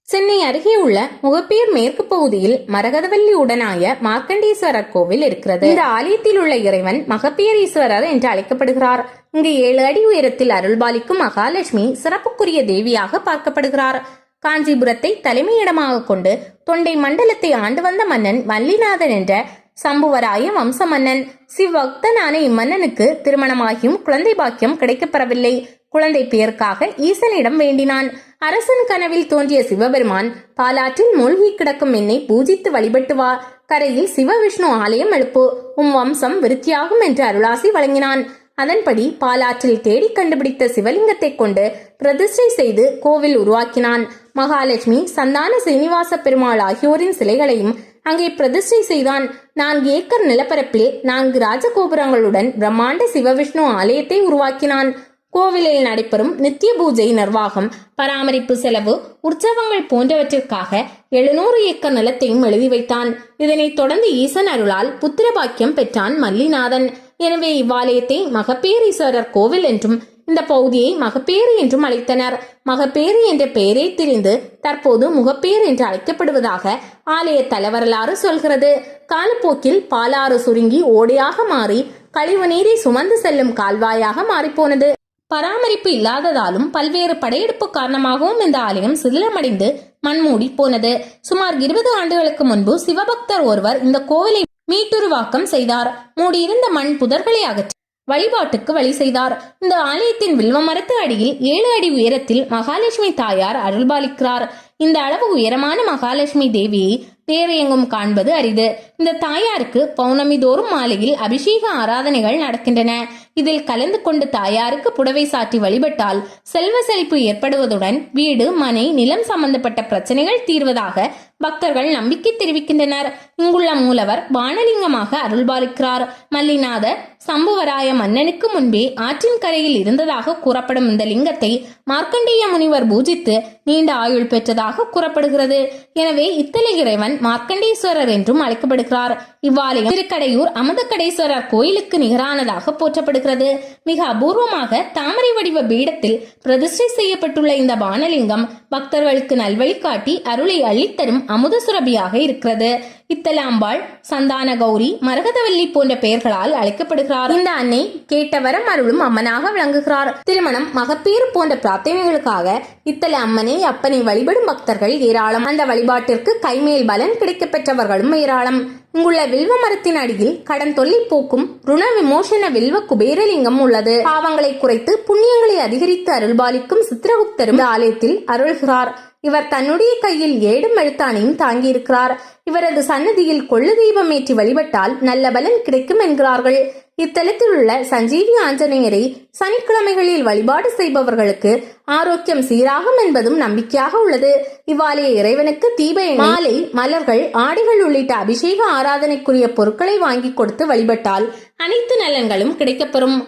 சென்னை அருகே உள்ள முகப்பேர் மேற்கு பகுதியில் மரகதவல்லி உடனாய மார்க்கண்டேஸ்வரர் கோவில் இருக்கிறது. இந்த ஆலயத்தில் உள்ள இறைவன் மகப்பேரீஸ்வரர் என்று அழைக்கப்படுகிறார். இங்கு 7 அடி உயரத்தில் அருள்பாலிக்கும் மகாலட்சுமி சிறப்புக்குரிய தேவியாக பார்க்கப்படுகிறார். காஞ்சிபுரத்தை தலைமையிடமாக கொண்டு தொண்டை மண்டலத்தை ஆண்டு வந்த மன்னன் மல்லிநாதன் என்ற சம்புவராய வம்ச மன்னன். சிவபக்தனான இம்மன்னனுக்கு திருமணமாகியும் குழந்தை பாக்கியம் கிடைக்கப்பெறவில்லை. குழந்தை பேருக்காக ஈசனிடம் வேண்டினான். அரசன் கனவில் தோன்றிய சிவபெருமான், பாலாற்றில் மூழ்கி கிடக்கும் என்னை பூஜித்து வழிபட்டு வா, கரையில் சிவவிஷ்ணு ஆலயம் எழுப்பு, உம் வம்சம் விருத்தியாகும் என்று அருளாசி வழங்கினான். அதன்படி பாலாற்றில் தேடி கண்டுபிடித்த சிவலிங்கத்தை கொண்டு பிரதிஷ்டை செய்து கோவில் உருவாக்கினான். மகாலட்சுமி, சந்தான சீனிவாச பெருமாள் ஆகியோரின் சிலைகளையும் அங்கே பிரதிஷ்டை செய்தான். 4 ஏக்கர் நிலப்பரப்பில் 4 ராஜகோபுரங்களுடன் பிரம்மாண்ட சிவவிஷ்ணு ஆலயத்தை உருவாக்கினான். கோவிலில் நடைபெறும் நித்திய பூஜை, நிர்வாகம், பராமரிப்பு செலவு, உற்சவங்கள் போன்றவற்றிற்காக 700 ஏக்கர் நிலத்தையும் எழுதி வைத்தான். இதனைத் தொடர்ந்து ஈசன் அருளால் புத்திர பாக்கியம் பெற்றான் மல்லிநாதன். எனவே இவ்வாலயத்தை மகப்பேரீஸ்வரர் கோவில் என்றும் இந்த பகுதியை மகப்பேறு என்றும் அழைத்தனர். மகப்பேறு என்ற பெயரே திரிந்து தற்போது முகப்பேர் என்று அழைக்கப்படுவதாக ஆலய தலைவரலாறு சொல்கிறது. காலப்போக்கில் பாலாறு சுருங்கி ஓடையாக மாறி கழிவு நீரை சுமந்து செல்லும் கால்வாயாக மாறிப்போனது. பராமரிப்பு இல்லாததாலும் பல்வேறு படையெடுப்பு காரணமாகவும் இந்த ஆலயம் சிதிலமடைந்து மண்மூடி போனது. சுமார் 20 ஆண்டுகளுக்கு முன்பு சிவபக்தர் ஒருவர் இந்த கோவிலை மீட்டுருவாக்கம் செய்தார். மூடியிருந்த மண் புதர்களை அகற்றி வழிபாட்டுக்கு வழி செய்தார். இந்த ஆலயத்தின் வில்வ மரத்து அடியில் 7 அடி உயரத்தில் மகாலட்சுமி தாயார் அருள்பாலிக்கிறார். இந்த அளவு உயரமான மகாலட்சுமி தேவியை வேறு எங்கும் காண்பது அரிது. இந்த தாயாருக்கு பௌர்ணமி தோறும் மாலையில் அபிஷேக ஆராதனைகள் நடக்கின்றன. இதில் கலந்து கொண்டு தாயாருக்கு புடவை சாற்றி வழிபட்டால் செல்வ செழிப்பு ஏற்படுவதுடன் வீடு, மனை, நிலம் சம்பந்தப்பட்ட பிரச்சனைகள் தீர்வதாக பக்தர்கள் நம்பிக்கை தெரிவிக்கின்றனர். இங்குள்ள மூலவர் வானலிங்கமாக அருள்பாலிக்கிறார். மல்லிநாத சம்புவராய மன்னனுக்கு முன்பே ஆற்றின் கரையில் இருந்ததாக கூறப்படும் இந்த லிங்கத்தை மார்க்கண்டேய முனிவர் பூஜித்து நீண்ட ஆயுள் பெற்றதாக கூறப்படுகிறது. எனவே இத்தல இறைவன் மார்க்கண்டேஸ்வரர் என்றும் அழைக்கப்படுகிறார். இவ்வாலயம் திருக்கடையூர் அமுதக்கடேஸ்வரர் கோயிலுக்கு நிகரானதாக போற்றப்படுகிறது. மிக அபூர்வமாக தாமரை வடிவ பீடத்தில் பிரதிஷ்டை செய்யப்பட்டுள்ள இந்த பானலிங்கம் பக்தர்களுக்கு நல்வழி காட்டி அருளை அள்ளித்தரும் அமுத சுரபியாக இருக்கிறது. இத்தல அம்பாள், சந்தான கௌரி, மரகதவல்லி போன்ற பெயர்களால் அழைக்கப்படுகிறார். இந்த அன்னை கேட்டவரம் அருளும் அம்மனாக விளங்குகிறார். திருமணம், மகப்பேறு போன்ற பிரார்த்தனைகளுக்காக இத்தல அம்மனை, அப்பனை வழிபடும் பக்தர்கள் ஏராளம். அந்த வழிபாட்டிற்கு கைமேல் பலன் கிடைக்க பெற்றவர்களும் ஏராளம். இங்குள்ள வில்வ மரத்தின் அடியில் கடன் தொல்லை போக்கும் ருண விமோசன வில்வ குபேரலிங்கம் உள்ளது. பாவங்களை குறைத்து புண்ணியங்களை அதிகரித்து அருள்பாலிக்கும் சித்திரகுப்தரும் ஆலயத்தில் அருள்கிறார். இவர் தன்னுடைய கையில் 7 மெழுத்தானையும் தாங்கியிருக்கிறார். இவரது சன்னதியில் கொள்ளு தீபம் ஏற்றி வழிபட்டால் நல்ல பலன் கிடைக்கும் என்கிறார்கள். இத்தலத்தில் உள்ள சஞ்சீவி ஆஞ்சநேயரை சனிக்கிழமைகளில் வழிபாடு செய்பவர்களுக்கு ஆரோக்கியம் சீராகும் என்பதும் நம்பிக்கையாக உள்ளது. இவ்வாலய இறைவனுக்கு தீப மாலை, மலர்கள், ஆடைகள் உள்ளிட்ட அபிஷேக ஆராதனைக்குரிய பொருட்களை வாங்கி கொடுத்து வழிபட்டால் அனைத்து நலன்களும் கிடைக்கப்பெறும்.